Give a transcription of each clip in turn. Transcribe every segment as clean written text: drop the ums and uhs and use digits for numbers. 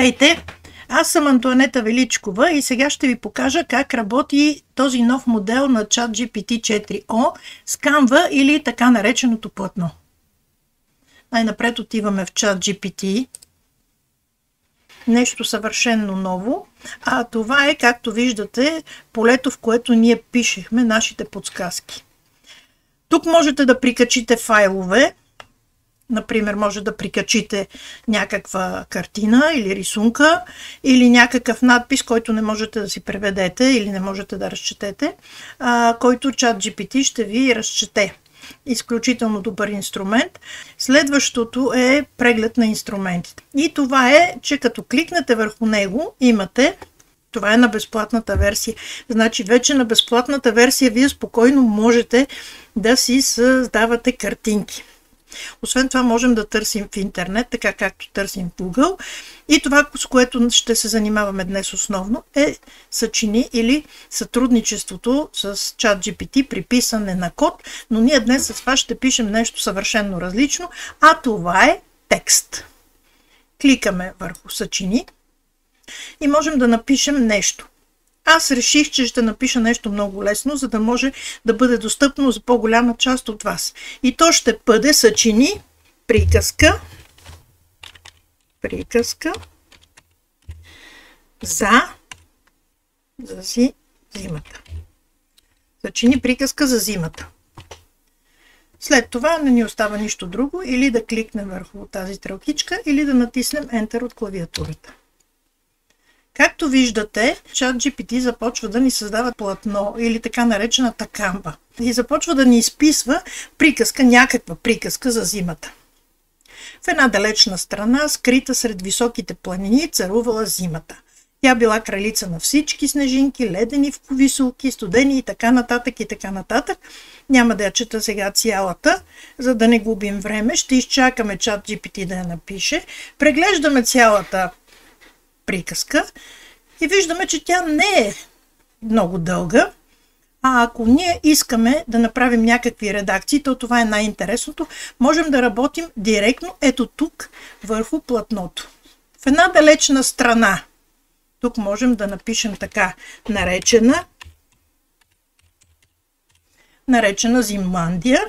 Здравейте! Аз съм Антоанета Величкова и сега ще ви покажа как работи този нов модел на ChatGPT 4o с Canva или така нареченото платно. Най-напред отиваме в ChatGPT. Нещо съвършенно ново. А това е, както виждате, полето, в което ние пишехме нашите подсказки. Тук можете да прикачите файлове. Например, може да прикачите някаква картина или рисунка или някакъв надпис, който не можете да си преведете или не можете да разчетете, който ChatGPT ще ви разчете. Изключително добър инструмент. Следващото е преглед на инструментите. И това е, че като кликнете върху него, имате, това е на безплатната версия. Значи вече на безплатната версия вие спокойно можете да си създавате картинки. Освен това можем да търсим в интернет, така както търсим в Google. И това, с което ще се занимаваме днес основно, е съчини или сътрудничеството с ChatGPT при писане на код. Но ние днес с вас ще пишем нещо съвършенно различно, а това е текст. Кликаме върху съчини и можем да напишем нещо. Аз реших, че ще напиша нещо много лесно, за да може да бъде достъпно за по-голяма част от вас. И то ще бъде съчини приказка за зимата. Съчини приказка за зимата. След това не ни остава нищо друго, или да кликнем върху тази стрелкичка, или да натиснем Enter от клавиатурата. Както виждате, ChatGPT започва да ни създава платно или така наречената Canva и започва да ни изписва приказка, някаква приказка за зимата. В една далечна страна, скрита сред високите планини, царувала зимата. Тя била кралица на всички снежинки, ледени висулки, студени и така нататък и така нататък. Няма да я чета сега цялата, за да не губим време. Ще изчакаме ChatGPT да я напише. Преглеждаме цялата приказка и виждаме, че тя не е много дълга, а ако ние искаме да направим някакви редакции, то това е най-интересното, можем да работим директно ето тук върху платното. В една далечна страна, тук можем да напишем така наречена Зимландия.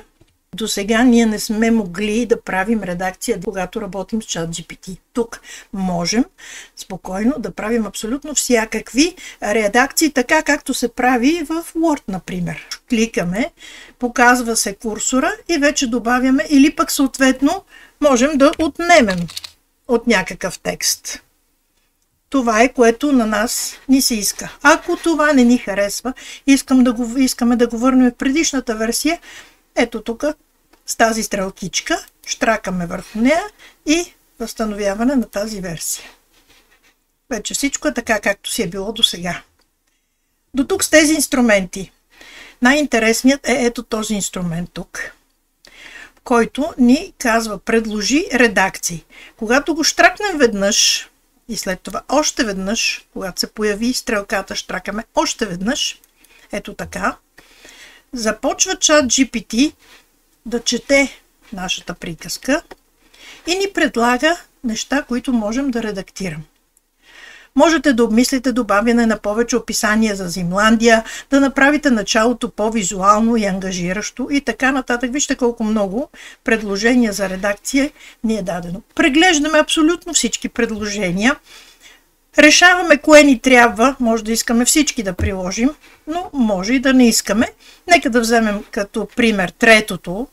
До сега ние не сме могли да правим редакция, когато работим с ChatGPT. Тук можем спокойно да правим абсолютно всякакви редакции, така както се прави в Word, например. Кликаме, показва се курсора и вече добавяме или пък съответно можем да отнемем от някакъв текст. Това е, което на нас ни се иска. Ако това не ни харесва, искаме да го върнем в предишната версия, ето тук с тази стрелкичка, щракаме върху нея и възстановяване на тази версия. Вече всичко е така, както си е било до сега. До тук с тези инструменти. Най-интересният е ето този инструмент тук, който ни казва предложи редакции. Когато го щракнем веднъж и след това още веднъж, когато се появи стрелката, щракаме още веднъж, ето така, започва ChatGPT да чете нашата приказка и ни предлага неща, които можем да редактираме. Можете да обмислите добавяне на повече описания за Зимландия, да направите началото по-визуално и ангажиращо и така нататък. Вижте колко много предложения за редакция ни е дадено. Преглеждаме абсолютно всички предложения. Решаваме кое ни трябва, може да искаме всички да приложим, но може и да не искаме. Нека да вземем като пример третото.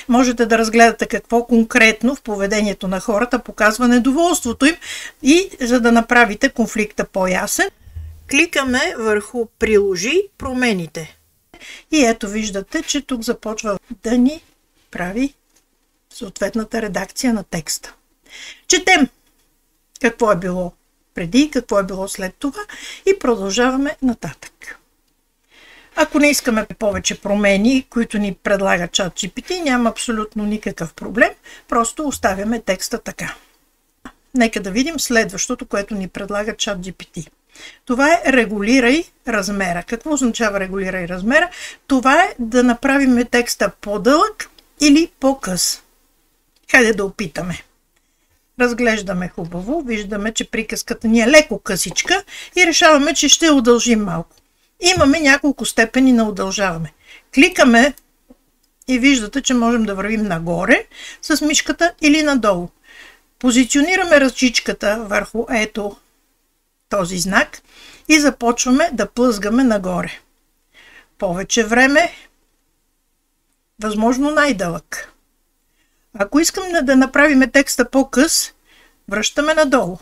Можете да разгледате какво конкретно в поведението на хората показва недоволството им и за да направите конфликта по-ясен, кликаме върху приложи промените. И ето виждате, че тук започва да ни прави съответната редакция на текста. Четем какво е било преди, какво е било след това и продължаваме нататък. Ако не искаме повече промени, които ни предлага ChatGPT, няма абсолютно никакъв проблем, просто оставяме текста така. Нека да видим следващото, което ни предлага ChatGPT. Това е регулирай размера. Какво означава регулирай размера? Това е да направим текста по-дълъг или по-къс. Хайде да опитаме. разглеждаме хубаво, виждаме, че приказката ни е леко късичка и решаваме, че ще удължим малко. Имаме няколко степени на удължаване. Кликаме и виждате, че можем да вървим нагоре с мишката или надолу. Позиционираме ръчичката върху ето този знак и започваме да плъзгаме нагоре. Повече време, възможно най-дълъг. Ако искам да направим текста по-къс, връщаме надолу.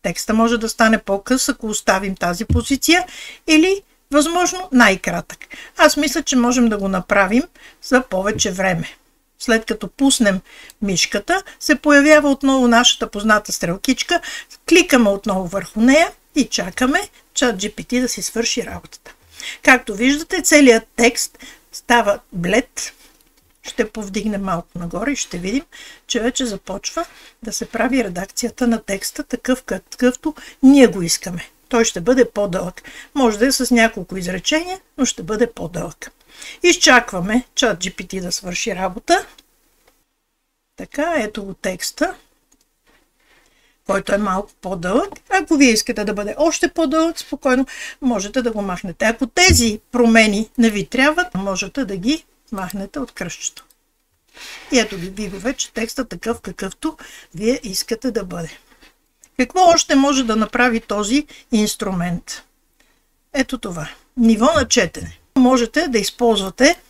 Текста може да стане по-къс, ако оставим тази позиция, или възможно най-кратък. Аз мисля, че можем да го направим за повече време. След като пуснем мишката, се появява отново нашата позната стрелкичка, кликаме отново върху нея и чакаме ChatGPT да си свърши работата. Както виждате, целият текст става блед. Ще повдигнем малко нагоре и ще видим, че вече започва да се прави редакцията на текста такъв, какъвто ние го искаме. Той ще бъде по-дълъг. Може да е с няколко изречения, но ще бъде по-дълъг. Изчакваме ChatGPT да свърши работа. Така, ето го текста, който е малко по-дълъг. Ако вие искате да бъде още по-дълъг, спокойно можете да го махнете. Ако тези промени не ви трябват, можете да ги махнете от кръстчето. И ето ви го вече текста такъв, какъвто вие искате да бъде. Какво още може да направи този инструмент? Ето това. Ниво на четене. Можете да използвате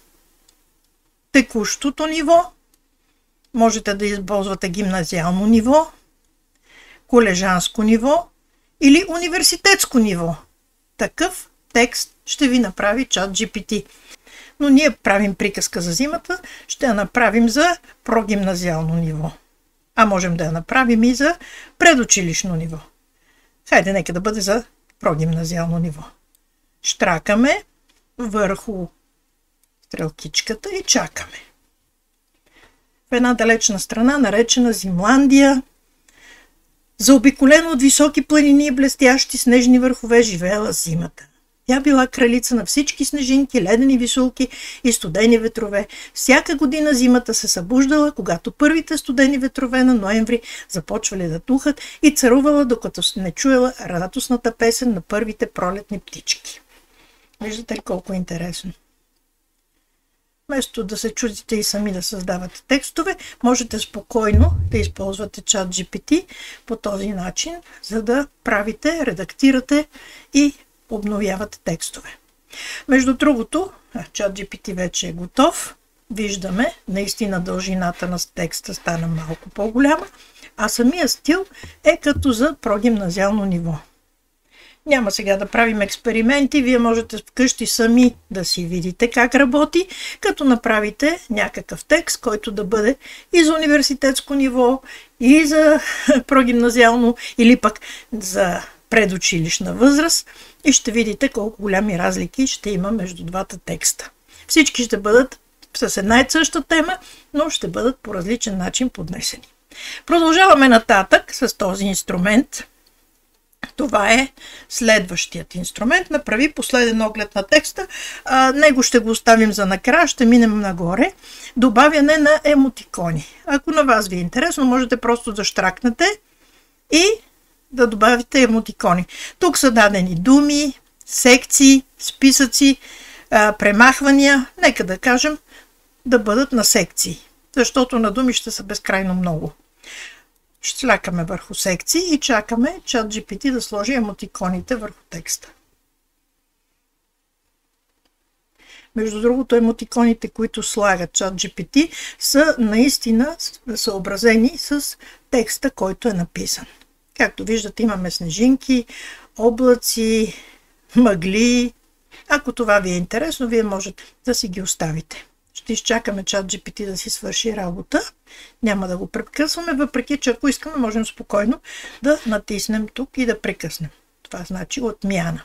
текущото ниво, можете да използвате гимназиално ниво, колежанско ниво или университетско ниво. Такъв текст ще ви направи ChatGPT. Но ние правим приказка за зимата, ще я направим за прогимназиално ниво. А можем да я направим и за предучилищно ниво. Хайде, нека да бъде за прогимназиално ниво. Щракаме върху стрелкичката и чакаме. В една далечна страна, наречена Зимландия, заобиколена от високи планини и блестящи снежни върхове, живеела зимата. Тя била кралица на всички снежинки, ледени висулки и студени ветрове. Всяка година зимата се събуждала, когато първите студени ветрове на ноември започвали да тухат и царувала, докато не чуела радостната песен на първите пролетни птички. Виждате ли колко е интересно? Вместо да се чудите и сами да създавате текстове, можете спокойно да използвате ChatGPT по този начин, за да правите, редактирате и обновявате текстове. Между другото, ChatGPT вече е готов. Виждаме, наистина дължината на текста стана малко по-голяма, а самия стил е като за прогимназиално ниво. Няма сега да правим експерименти, вие можете вкъщи сами да си видите как работи, като направите някакъв текст, който да бъде и за университетско ниво, и за прогимназиално, или пък за предучилищна възраст, и ще видите колко голями разлики ще има между двата текста. Всички ще бъдат с една и съща тема, но ще бъдат по различен начин поднесени. Продължаваме нататък с този инструмент. Това е следващият инструмент. Направи последен оглед на текста. Него ще го оставим за накрая. Ще минем нагоре. Добавяне на емотикони. Ако на вас ви е интересно, можете просто да щракнете и да добавите емотикони. Тук са дадени думи, секции, списъци, премахвания. Нека да кажем да бъдат на секции, защото на думи ще са безкрайно много. Щлякаме върху секции и чакаме ChatGPT да сложи емотиконите върху текста. Между другото, емотиконите, които слагат ChatGPT, са наистина съобразени с текста, който е написан. Както виждате, имаме снежинки, облаци, мъгли. Ако това ви е интересно, вие можете да си ги оставите. Ще изчакаме ChatGPT да си свърши работа. Няма да го прекъсваме, въпреки че ако искаме, можем спокойно да натиснем тук и да прекъснем. Това значи отмяна.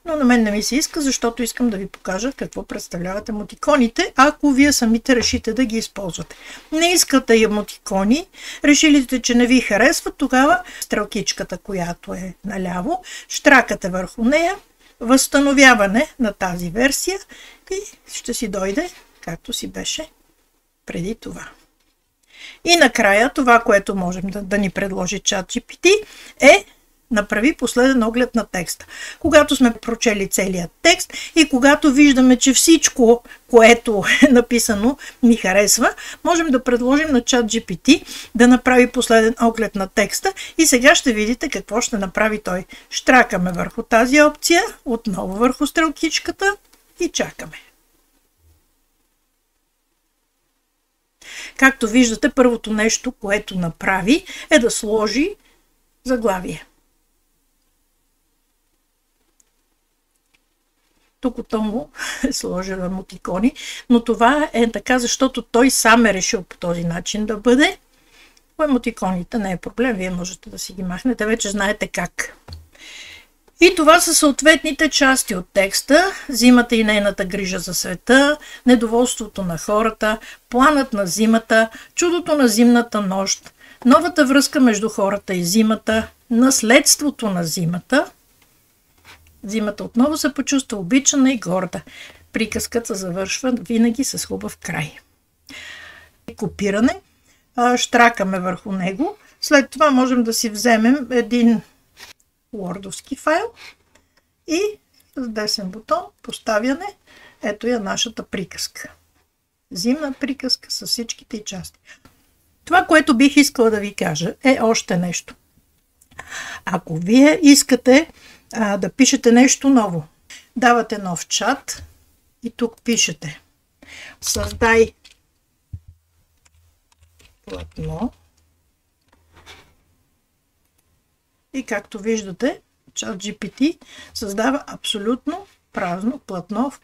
Но на мен не ми се иска, защото искам да ви покажа какво представляват емотиконите, ако вие самите решите да ги използвате. Не искате емотикони, решили сте, че не ви харесват, тогава стрелкичката, която е наляво, щракате върху нея, възстановяване на тази версия и ще си дойде както си беше преди това. И накрая това, което можем да ни предложи ChatGPT е направи последен оглед на текста. Когато сме прочели целият текст и когато виждаме, че всичко, което е написано, ни харесва, можем да предложим на ChatGPT да направи последен оглед на текста и сега ще видите какво ще направи той. Щракаме върху тази опция, отново върху стрелкичката и чакаме. Както виждате, първото нещо, което направи, е да сложи заглавие. Тук отново е сложил емотикони, но това е така, защото той сам е решил по този начин да бъде. По емотиконите не е проблем, вие можете да си ги махнете, вече знаете как. И това са съответните части от текста: зимата и нейната грижа за света, недоволството на хората, планът на зимата, чудото на зимната нощ, новата връзка между хората и зимата, наследството на зимата. Зимата отново се почувства обичана и горда. Приказката завършва винаги с хубав край. Копиране. Щракаме върху него. След това можем да си вземем един Word-овски файл и с десен бутон поставяне. Ето я нашата приказка. Зимна приказка с всичките й части. Това, което бих искала да ви кажа, е още нещо. Ако вие искате да пишете нещо ново, давате нов чат и тук пишете: създай платно. И както виждате, ChatGPT създава абсолютно празно платно, в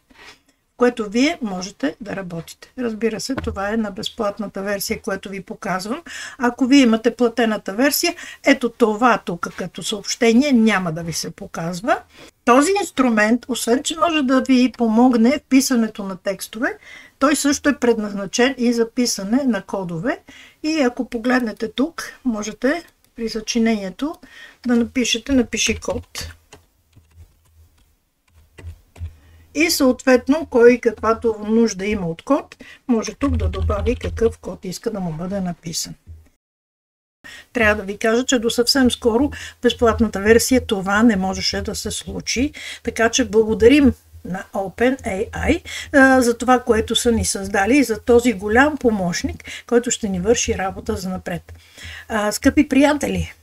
което вие можете да работите. Разбира се, това е на безплатната версия, която ви показвам. Ако вие имате платената версия, ето това тук като съобщение няма да ви се показва. Този инструмент, освен че може да ви помогне в писането на текстове, той също е предназначен и за писане на кодове. И ако погледнете тук, можете при съчинението да напиши код. И съответно, кой каквато нужда има от код, може тук да добави какъв код иска да му бъде написан. Трябва да ви кажа, че до съвсем скоро безплатната версия това не можеше да се случи, така че благодарим на OpenAI за това, което са ни създали и за този голям помощник, който ще ни върши работа за напред. Скъпи приятели,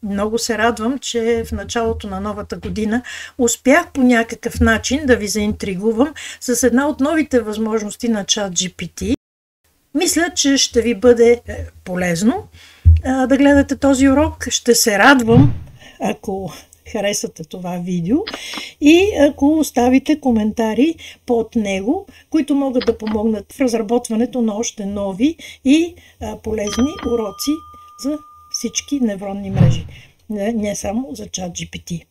много се радвам, че в началото на новата година успях по някакъв начин да ви заинтригувам с една от новите възможности на ChatGPT. Мисля, че ще ви бъде полезно да гледате този урок. Ще се радвам, ако харесате това видео и ако оставите коментари под него, които могат да помогнат в разработването на още нови и полезни уроци за всички невронни мрежи, не само за ChatGPT.